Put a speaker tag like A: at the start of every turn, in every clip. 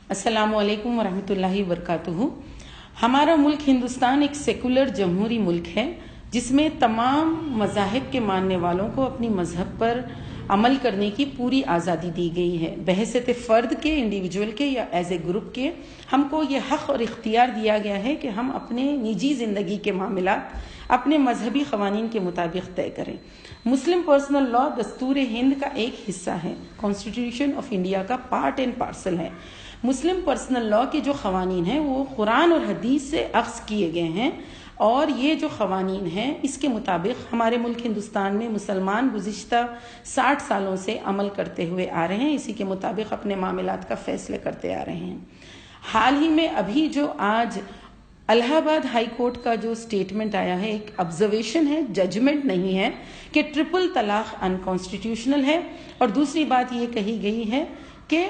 A: अस्सलामु अलैकुम वरहमतुल्लाहि वबरकातुहू। हमारा मुल्क हिंदुस्तान एक सेकुलर जमहूरी मुल्क है जिसमें तमाम मज़ाहिब के मानने वालों को अपनी मज़हब पर अमल करने की पूरी आज़ादी दी गई है। बहैसियत फ़र्द के, इंडिविजुअल के या एज ए ग्रुप के हमको ये हक़ और इख्तियार दिया गया है कि हम अपने निजी ज़िंदगी के मामलात अपने मजहबी क़वानीन के मुताबिक तय करें। मुस्लिम पर्सनल लॉ दस्तूर हिंद का एक हिस्सा है, कॉन्स्टिट्यूशन ऑफ इंडिया का पार्ट एंड पार्सल है। मुस्लिम पर्सनल लॉ के जो क़वानीन हैं वो कुरान और हदीस से अख्ज़ किए गए हैं और ये जो क़वानीन हैं इसके मुताबिक हमारे मुल्क हिंदुस्तान में मुसलमान गुज़िश्ता 60 सालों से अमल करते हुए आ रहे हैं। इसी के मुताबिक अपने मामलात का फ़ैसले करते आ रहे हैं। हाल ही में अभी जो आज इलाहाबाद हाई कोर्ट का जो स्टेटमेंट आया है, एक ऑब्जर्वेशन है, जजमेंट नहीं है, कि ट्रिपल तलाक अनकॉन्स्टिट्यूशनल है। और दूसरी बात ये कही गई है कि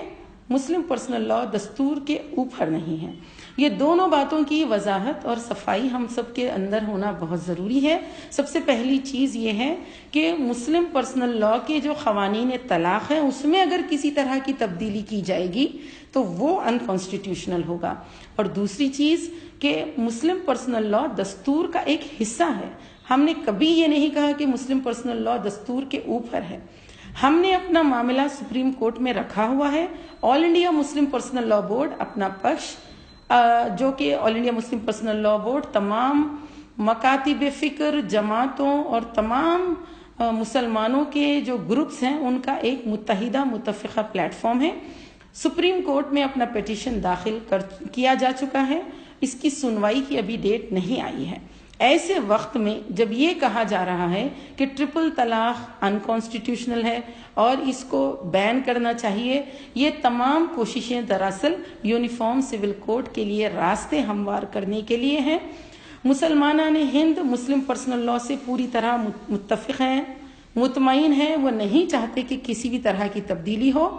A: मुस्लिम पर्सनल लॉ दस्तूर के ऊपर नहीं है। ये दोनों बातों की वजाहत और सफाई हम सब के अंदर होना बहुत ज़रूरी है। सबसे पहली चीज़ ये है कि मुस्लिम पर्सनल लॉ के जो क़वानीन तलाक़ है उसमें अगर किसी तरह की तब्दीली की जाएगी तो वो अनकॉन्स्टिट्यूशनल होगा। और दूसरी चीज़ कि मुस्लिम पर्सनल लॉ दस्तूर का एक हिस्सा है। हमने कभी ये नहीं कहा कि मुस्लिम पर्सनल लॉ दस्तूर के ऊपर है। हमने अपना मामला सुप्रीम कोर्ट में रखा हुआ है। All India Muslim personal law board अपना पक्ष, जो कि all India Muslim personal law board तमाम मकातिब फ़िक्र, जमातों और तमाम मुसलमानों के जो ग्रुप्स हैं उनका एक मुत्तहिदा मुत्तफ़िक़ा प्लेटफॉर्म है। सुप्रीम कोर्ट में अपना पिटीशन दाखिल किया जा चुका है। इसकी सुनवाई की अभी डेट नहीं आई है। ऐसे वक्त में जब ये कहा जा रहा है कि ट्रिपल तलाक अनकॉन्स्टिट्यूशनल है और इसको बैन करना चाहिए, ये तमाम कोशिशें दरअसल यूनिफॉर्म सिविल कोड के लिए रास्ते हमवार करने के लिए हैं। मुसलमानान हिंद मुस्लिम पर्सनल लॉ से पूरी तरह मुत्तफ़िक़ हैं, मुतमईन हैं। वो नहीं चाहते कि किसी भी तरह की तब्दीली हो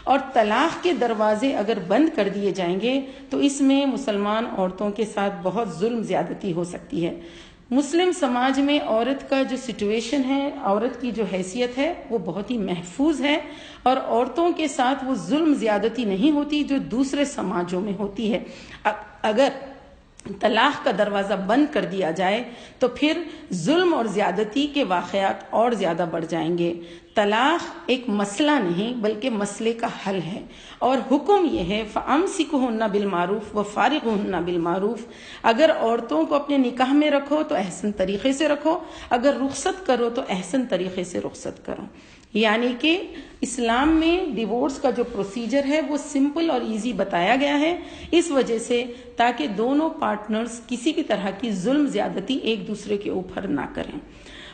A: और तलाक़ के दरवाजे अगर बंद कर दिए जाएंगे तो इसमें मुसलमान औरतों के साथ बहुत जुल्म ज़्यादती हो सकती है। मुस्लिम समाज में औरत का जो सिचुएशन है, औरत की जो हैसियत है वो बहुत ही महफूज है और औरतों के साथ वो जुल्म ज़्यादती नहीं होती जो दूसरे समाजों में होती है। अगर तलाक़ का दरवाज़ा बंद कर दिया जाए तो फिर जुल्म और ज़्यादती के वाक़यात और ज़्यादा बढ़ जाएंगे। तलाक़ एक मसला नहीं बल्कि मसले का हल है और हुक्म यह है फ़अम्सिकुहुन्ना बिलमारूफ़ व फ़ारिक़ुहुन्ना बिलमारूफ़। अगर औरतों को अपने निकाह में रखो तो अहसन तरीक़े से रखो, अगर रुख़सत करो तो अहसन तरीक़े से रुख़सत करो। यानी कि इस्लाम में डिवोर्स का जो प्रोसीजर है वो सिंपल और इजी बताया गया है, इस वजह से ताकि दोनों पार्टनर्स किसी भी तरह की जुल्म ज़्यादती एक दूसरे के ऊपर ना करें।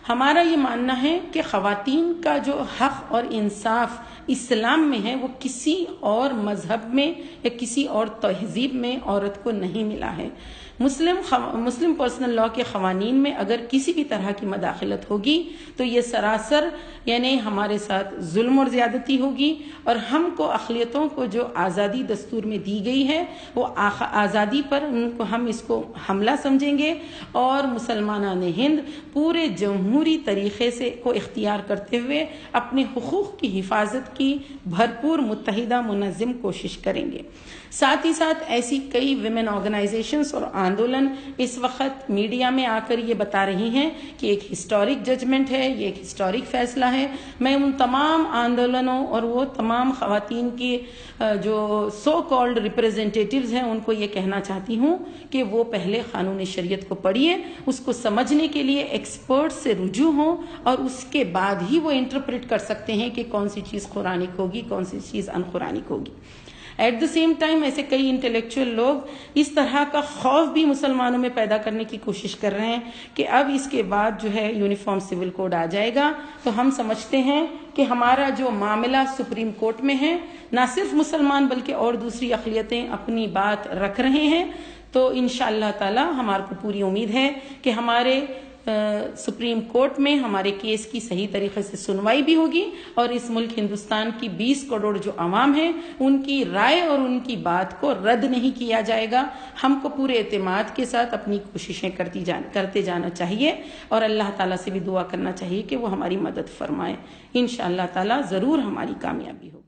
A: हमारा ये मानना है कि ख़वातीन का जो हक़ और इंसाफ इस्लाम में है वो किसी और मज़हब में या किसी और तहज़ीब में औरत को नहीं मिला है। मुस्लिम पर्सनल लॉ के क़वानीन में अगर किसी भी तरह की मदाखलत होगी तो ये सरासर यानी हमारे साथ जुल्म और ज़्यादती होगी और हमको अक़लियतों को जो आज़ादी दस्तूर में दी गई है वो आज़ादी पर उनको हम इसको हमला समझेंगे और मुसलमानान हिंद पूरे जमहूरी तरीक़े से को इख्तियार करते हुए अपने हुकूक़ की हिफाजत की भरपूर मुत्तहिदा मुनज़्ज़म कोशिश करेंगे। साथ ही साथ ऐसी कई विमेन ऑर्गेनाइजेशंस और आंदोलन इस वक्त मीडिया में आकर ये बता रही हैं कि एक हिस्टोरिक जजमेंट है, ये एक हिस्टोरिक फैसला है। मैं उन तमाम आंदोलनों और वो तमाम ख़वातीन की जो सो कॉल्ड रिप्रेजेंटेटिव्स हैं उनको ये कहना चाहती हूँ कि वो पहले क़ानून शरीयत को पढ़िए, उसको समझने के लिए एक्सपर्ट से रुजू हों और उसके बाद ही वो इंटरप्रेट कर सकते हैं कि कौन सी चीज़ कुरानिक होगी, कौन सी चीज़ अनकुरानिक होगी। एट द सेम टाइम ऐसे कई इंटेलेक्चुअल लोग इस तरह का खौफ भी मुसलमानों में पैदा करने की कोशिश कर रहे हैं कि अब इसके बाद जो है यूनिफॉर्म सिविल कोड आ जाएगा तो हम समझते हैं कि हमारा जो मामला सुप्रीम कोर्ट में है, ना सिर्फ मुसलमान बल्कि और दूसरी अक़लियतें अपनी बात रख रहे हैं। तो इंशाअल्लाह ताला हमारे को पूरी उम्मीद है कि हमारे सुप्रीम कोर्ट में हमारे केस की सही तरीके से सुनवाई भी होगी और इस मुल्क हिंदुस्तान की 20 करोड़ जो आवाम है उनकी राय और उनकी बात को रद्द नहीं किया जाएगा। हमको पूरे एतमाद के साथ अपनी कोशिशें करते जाना चाहिए और अल्लाह ताला से भी दुआ करना चाहिए कि वो हमारी मदद फरमाए। इंशाअल्लाह ताला ज़रूर हमारी कामयाबी हो।